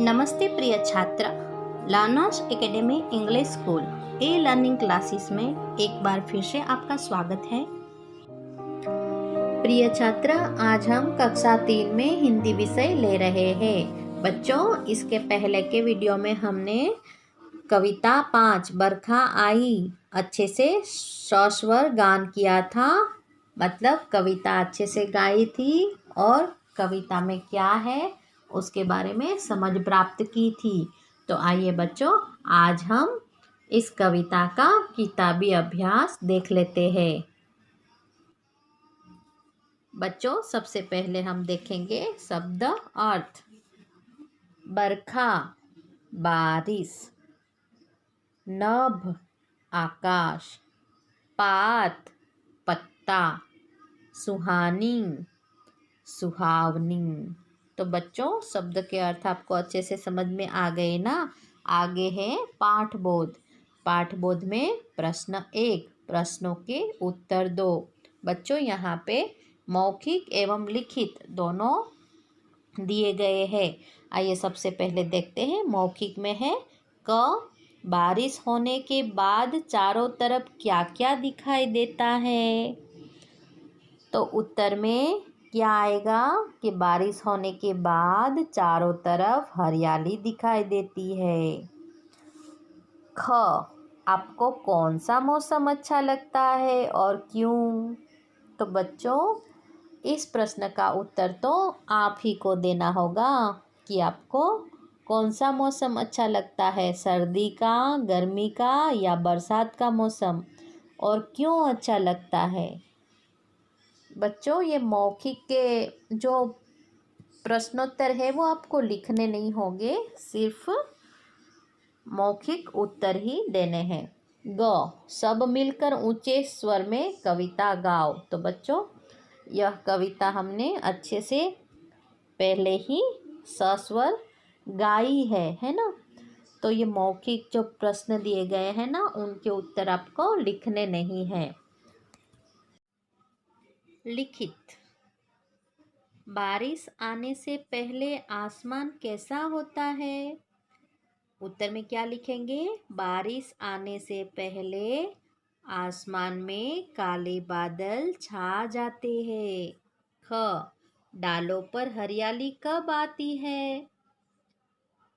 नमस्ते प्रिय छात्र, लर्नर्स एकेडमी इंग्लिश स्कूल ए लर्निंग क्लासेस में एक बार फिर से आपका स्वागत है। प्रिय छात्र, आज हम कक्षा 3 में हिंदी विषय ले रहे हैं। बच्चों, इसके पहले के वीडियो में हमने कविता 5 बरखा आई अच्छे से सस्वर गान किया था, मतलब कविता अच्छे से गाई थी और कविता में क्या है उसके बारे में समझ प्राप्त की थी। तो आइए बच्चों, आज हम इस कविता का किताबी अभ्यास देख लेते हैं। बच्चों, सबसे पहले हम देखेंगे शब्द अर्थ। बरखा बारिश, नभ आकाश, पात पत्ता, सुहानी सुहावनी। तो बच्चों, शब्द के अर्थ आपको अच्छे से समझ में आ गए ना। आगे है पाठबोध। पाठबोध में प्रश्न 1, प्रश्नों के उत्तर 2। बच्चों, यहाँ पे मौखिक एवं लिखित दोनों दिए गए हैं। आइए सबसे पहले देखते हैं। मौखिक में है क, बारिश होने के बाद चारों तरफ क्या क्या दिखाई देता है। तो उत्तर में क्या आएगा कि बारिश होने के बाद चारों तरफ हरियाली दिखाई देती है। ख, आपको कौन सा मौसम अच्छा लगता है और क्यों। तो बच्चों, इस प्रश्न का उत्तर तो आप ही को देना होगा कि आपको कौन सा मौसम अच्छा लगता है, सर्दी का, गर्मी का या बरसात का मौसम, और क्यों अच्छा लगता है। बच्चों, ये मौखिक के जो प्रश्नोत्तर है वो आपको लिखने नहीं होंगे, सिर्फ मौखिक उत्तर ही देने हैं। ग, सब मिलकर ऊंचे स्वर में कविता गाओ। तो बच्चों, यह कविता हमने अच्छे से पहले ही सस्वर गाई है ना। तो ये मौखिक जो प्रश्न दिए गए हैं ना, उनके उत्तर आपको लिखने नहीं हैं। लिखित, बारिश आने से पहले आसमान कैसा होता है। उत्तर में क्या लिखेंगे। बारिश आने से पहले आसमान में काले बादल छा जाते हैं। ख, डालों पर हरियाली कब आती है।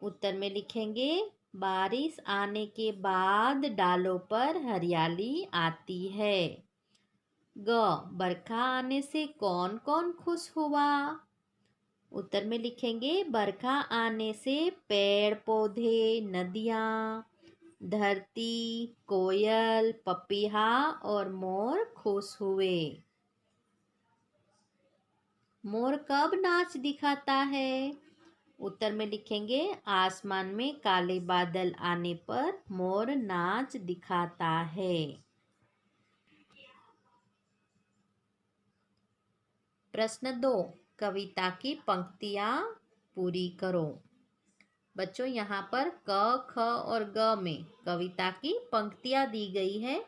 उत्तर में लिखेंगे बारिश आने के बाद डालों पर हरियाली आती है। ग, बरखा आने से कौन कौन खुश हुआ। उत्तर में लिखेंगे बरखा आने से पेड़ पौधे, नदियाँ, धरती, कोयल, पपीहा और मोर खुश हुए। मोर कब नाच दिखाता है। उत्तर में लिखेंगे आसमान में काले बादल आने पर मोर नाच दिखाता है। प्रश्न 2, कविता की पंक्तियाँ पूरी करो। बच्चों, यहाँ पर क, ख और ग में कविता की पंक्तियाँ दी गई है,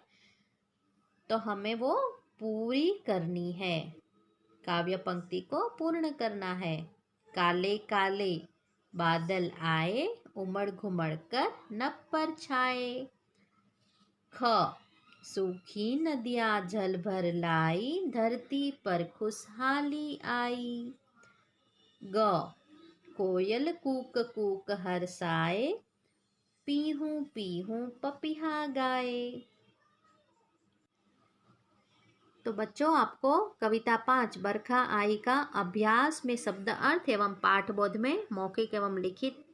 तो हमें वो पूरी करनी है। काव्य पंक्ति को पूर्ण करना है। काले काले बादल आए, उमड़ घुमड़ कर नभ पर छाए। ख, सूखी नदियाँ जल भर लाई, धरती पर खुशहाली आई। ग, कोयल कूक कूक हर्षाए, पीहू पीहू पपीहा गाए। तो बच्चों, आपको कविता 5 बरखा आई का अभ्यास में शब्द अर्थ एवं पाठबोध में मौखिक एवं लिखित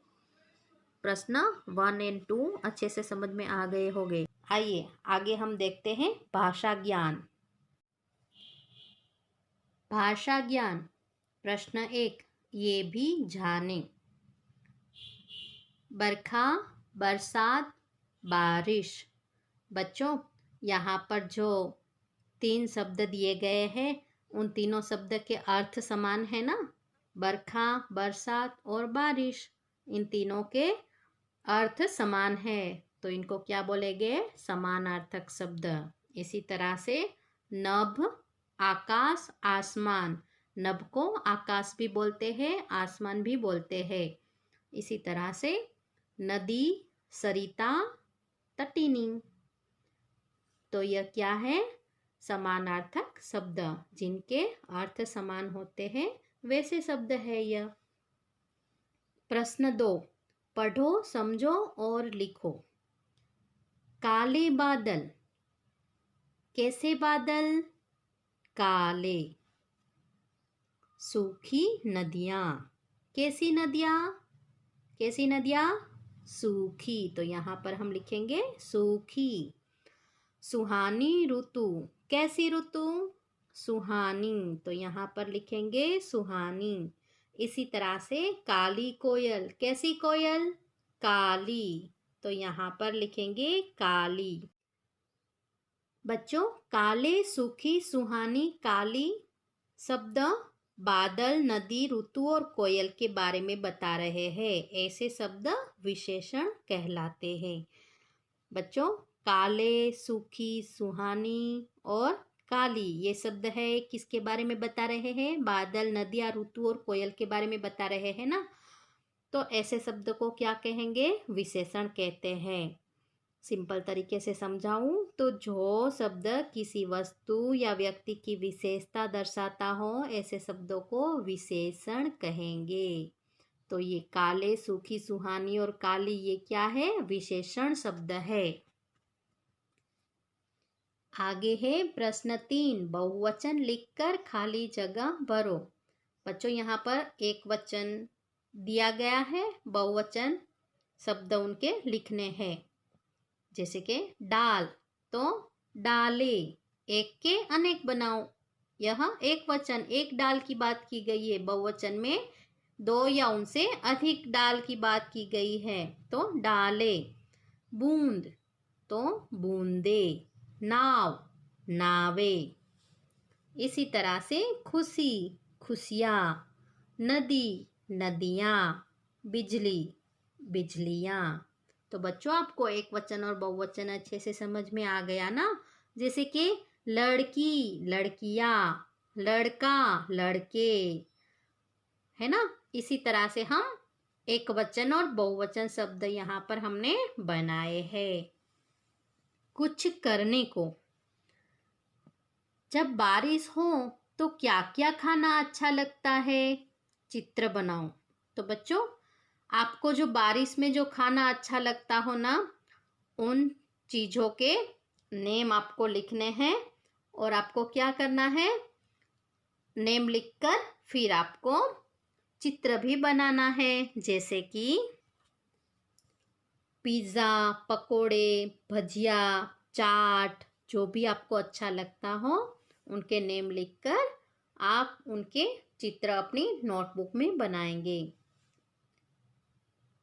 प्रश्न 1 और 2 अच्छे से समझ में आ गए होंगे। आइए आगे हम देखते हैं भाषा ज्ञान। भाषा ज्ञान प्रश्न 1, ये भी जाने। बरखा, बरसात, बारिश। बच्चों, यहाँ पर जो 3 शब्द दिए गए हैं, उन तीनों शब्द के अर्थ समान है ना। बरखा, बरसात और बारिश, इन तीनों के अर्थ समान है, तो इनको क्या बोलेंगे, समानार्थक शब्द। इसी तरह से नभ, आकाश, आसमान। नभ को आकाश भी बोलते हैं, आसमान भी बोलते हैं। इसी तरह से नदी, सरिता, तटिनी। तो यह क्या है? समानार्थक शब्द, जिनके अर्थ समान होते हैं वैसे शब्द है यह। प्रश्न 2, पढ़ो, समझो और लिखो। काले बादल। कैसे बादल? काले। सूखी नदियाँ। कैसी नदियाँ? कैसी नदियाँ? सूखी। तो यहाँ पर हम लिखेंगे सूखी। सुहानी ऋतु। कैसी ऋतु? सुहानी। तो यहाँ पर लिखेंगे सुहानी। इसी तरह से काली कोयल। कैसी कोयल? काली। तो यहाँ पर लिखेंगे काली। बच्चों, काले, सूखी, सुहानी, काली शब्द बादल, नदी, ऋतु और कोयल के बारे में बता रहे हैं। ऐसे शब्द विशेषण कहलाते हैं। बच्चों, काले, सूखी, सुहानी और काली ये शब्द है किसके बारे में बता रहे हैं? बादल, नदियाँ, ऋतु और कोयल के बारे में बता रहे हैं ना। तो ऐसे शब्द को क्या कहेंगे? विशेषण कहते हैं। सिंपल तरीके से समझाऊं तो जो शब्द किसी वस्तु या व्यक्ति की विशेषता दर्शाता हो ऐसे शब्दों को विशेषण कहेंगे। तो ये काले, सूखी, सुहानी और काली ये क्या है? विशेषण शब्द है। आगे है प्रश्न 3, बहुवचन लिखकर खाली जगह भरो। बच्चों, यहाँ पर एक वचन दिया गया है, बहुवचन शब्द उनके लिखने हैं। जैसे कि डाल, तो डाले। एक के अनेक बनाओ। यह एक वचन, एक डाल की बात की गई है। बहुवचन में 2 या उनसे अधिक डाल की बात की गई है, तो डाले। बूंद, तो बूंदे। नाव, नावे। इसी तरह से खुशी, खुशियाँ। नदी, नदियाँ। बिजली, बिजलियाँ। तो बच्चों, आपको एक वचन और बहुवचन अच्छे से समझ में आ गया ना। जैसे कि लड़की, लड़कियाँ, लड़का, लड़के, है ना। इसी तरह से हम एक वचन और बहुवचन शब्द यहाँ पर हमने बनाए हैं। कुछ करने को। जब बारिश हो तो क्या क्या खाना अच्छा लगता है? चित्र बनाओ। तो बच्चों, आपको जो बारिश में जो खाना अच्छा लगता हो ना, उन चीज़ों के नेम आपको लिखने हैं और आपको क्या करना है? नेम लिखकर फिर आपको चित्र भी बनाना है। जैसे कि पिज़्ज़ा, पकोड़े, भजिया, चाट, जो भी आपको अच्छा लगता हो उनके नेम लिखकर आप उनके चित्र अपनी नोटबुक में बनाएंगे।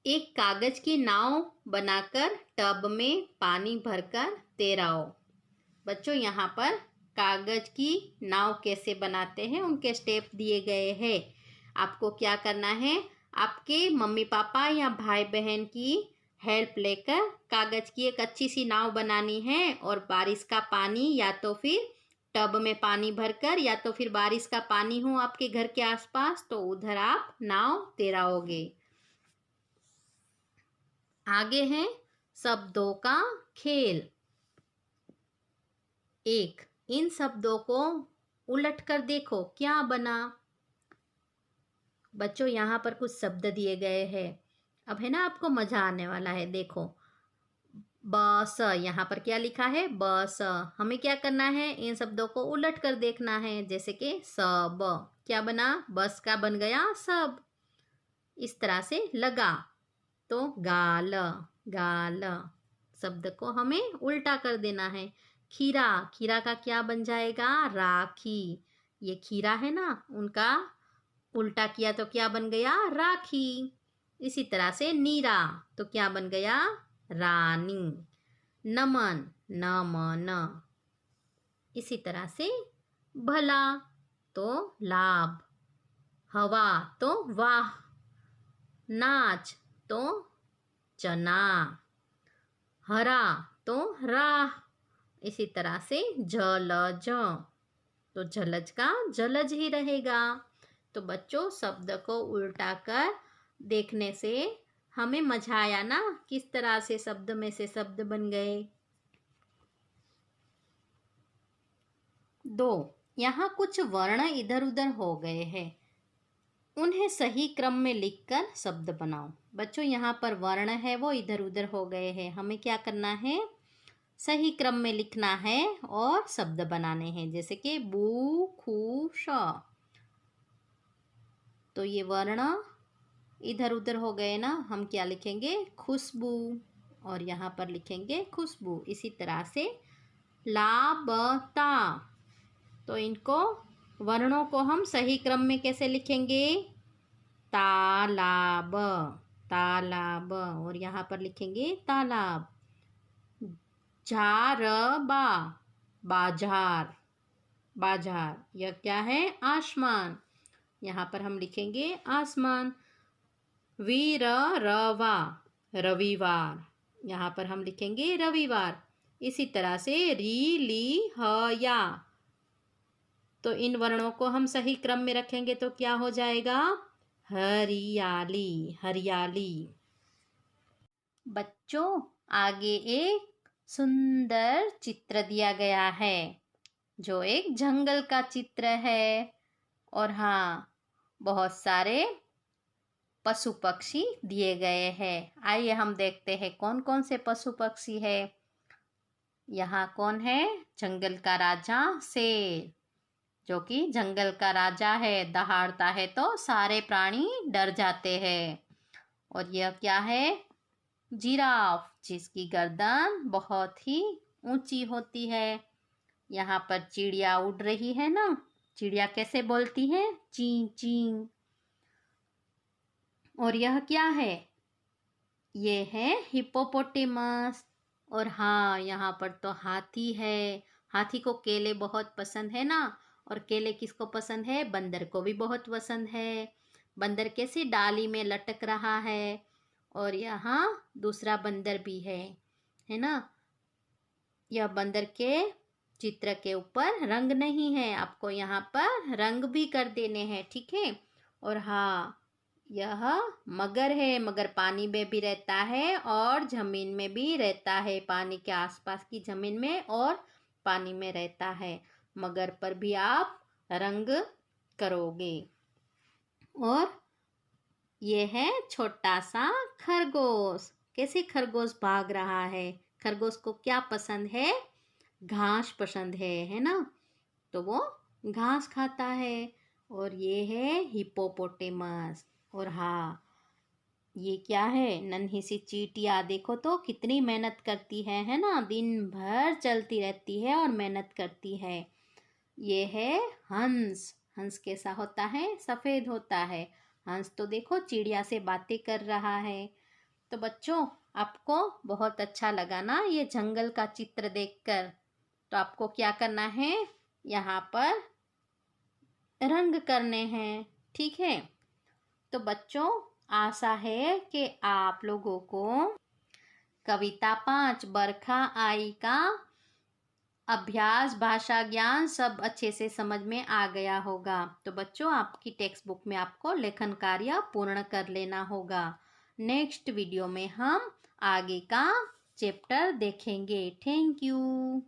एक कागज की नाव बनाकर टब में पानी भरकर तैराओ। बच्चों, यहाँ पर कागज की नाव कैसे बनाते हैं उनके स्टेप दिए गए हैं। आपको क्या करना है? आपके मम्मी पापा या भाई बहन की हेल्प लेकर कागज की एक अच्छी सी नाव बनानी है और बारिश का पानी या तो फिर टब में पानी भरकर या तो फिर बारिश का पानी हो आपके घर के आसपास तो उधर आप नाव तैराओगे। आगे है शब्दों का खेल। 1, इन शब्दों को उलट कर देखो क्या बना। बच्चों, यहाँ पर कुछ शब्द दिए गए हैं। अब है ना, आपको मजा आने वाला है। देखो, बस, यहाँ पर क्या लिखा है? बस। हमें क्या करना है? इन शब्दों को उलट कर देखना है। जैसे कि सब, क्या बना? बस का बन गया सब। इस तरह से लगा, तो गाल, गाल। शब्द को हमें उल्टा कर देना है। खीरा, खीरा का क्या बन जाएगा? राखी। ये खीरा है ना, उनका उल्टा किया तो क्या बन गया? राखी। इसी तरह से नीरा, तो क्या बन गया? रानी। नमन, नमन। इसी तरह से भला, तो लाभ। हवा, तो वाह। नाच, तो चना। हरा, तो राह। इसी तरह से जलज, तो जलज का जलज ही रहेगा। तो बच्चों, शब्द को उल्टा कर देखने से हमें मजा आया ना, किस तरह से शब्द में से शब्द बन गए। 2, यहाँ कुछ वर्ण इधर उधर हो गए हैं, उन्हें सही क्रम में लिखकर शब्द बनाओ। बच्चों यहाँ पर वर्ण है वो इधर उधर हो गए हैं, हमें क्या करना है, सही क्रम में लिखना है और शब्द बनाने हैं। जैसे कि बू खू श, तो ये वर्ण इधर उधर हो गए ना, हम क्या लिखेंगे, खुशबू, और यहाँ पर लिखेंगे खुशबू। इसी तरह से ला ब ता, तो इनको वर्णों को हम सही क्रम में कैसे लिखेंगे, तालाब, तालाब, और यहाँ पर लिखेंगे तालाब। झारबा, बाजार, बाजार, यह क्या है, आसमान, यहाँ पर हम लिखेंगे आसमान। वीर रवा, रविवार, यहाँ पर हम लिखेंगे रविवार। इसी तरह से री ली ह या, तो इन वर्णों को हम सही क्रम में रखेंगे तो क्या हो जाएगा, हरियाली, हरियाली। बच्चों आगे एक सुंदर चित्र दिया गया है, जो एक जंगल का चित्र है, और हाँ, बहुत सारे पशु पक्षी दिए गए हैं। आइए हम देखते हैं कौन कौन से पशु पक्षी है। यहाँ कौन है, जंगल का राजा शेर, जो कि जंगल का राजा है, दहाड़ता है तो सारे प्राणी डर जाते हैं। और यह क्या है, जिराफ, जिसकी गर्दन बहुत ही ऊंची होती है। यहाँ पर चिड़िया उड़ रही है ना, चिड़िया कैसे बोलती है, ची ची। और यह क्या है, ये है हिप्पोपोटेमस। और हाँ, यहाँ पर तो हाथी है, हाथी को केले बहुत पसंद है ना, और केले किसको पसंद है, बंदर को भी बहुत पसंद है। बंदर कैसे डाली में लटक रहा है, और यहाँ दूसरा बंदर भी है ना। यह बंदर के चित्र के ऊपर रंग नहीं है, आपको यहाँ पर रंग भी कर देने हैं, ठीक है। और हाँ, यह मगर है, मगर पानी में भी रहता है और जमीन में भी रहता है, पानी के आसपास की जमीन में और पानी में रहता है। मगर पर भी आप रंग करोगे। और ये है छोटा सा खरगोश, कैसे खरगोश भाग रहा है, खरगोश को क्या पसंद है, घास पसंद है ना, तो वो घास खाता है। और ये है हिप्पोपोटेमस। और हाँ, ये क्या है, नन्ही सी चींटियाँ, देखो तो कितनी मेहनत करती है ना, दिन भर चलती रहती है और मेहनत करती है। ये है हंस, हंस कैसा होता है, सफ़ेद होता है। हंस तो देखो चिड़िया से बातें कर रहा है। तो बच्चों आपको बहुत अच्छा लगा ना ये जंगल का चित्र देखकर, तो आपको क्या करना है, यहाँ पर रंग करने हैं, ठीक है। तो बच्चों आशा है कि आप लोगों को कविता 5 बरखा आई का अभ्यास, भाषा ज्ञान सब अच्छे से समझ में आ गया होगा। तो बच्चों आपकी टेक्स्ट बुक में आपको लेखन कार्य पूर्ण कर लेना होगा। नेक्स्ट वीडियो में हम आगे का चैप्टर देखेंगे। Thank you.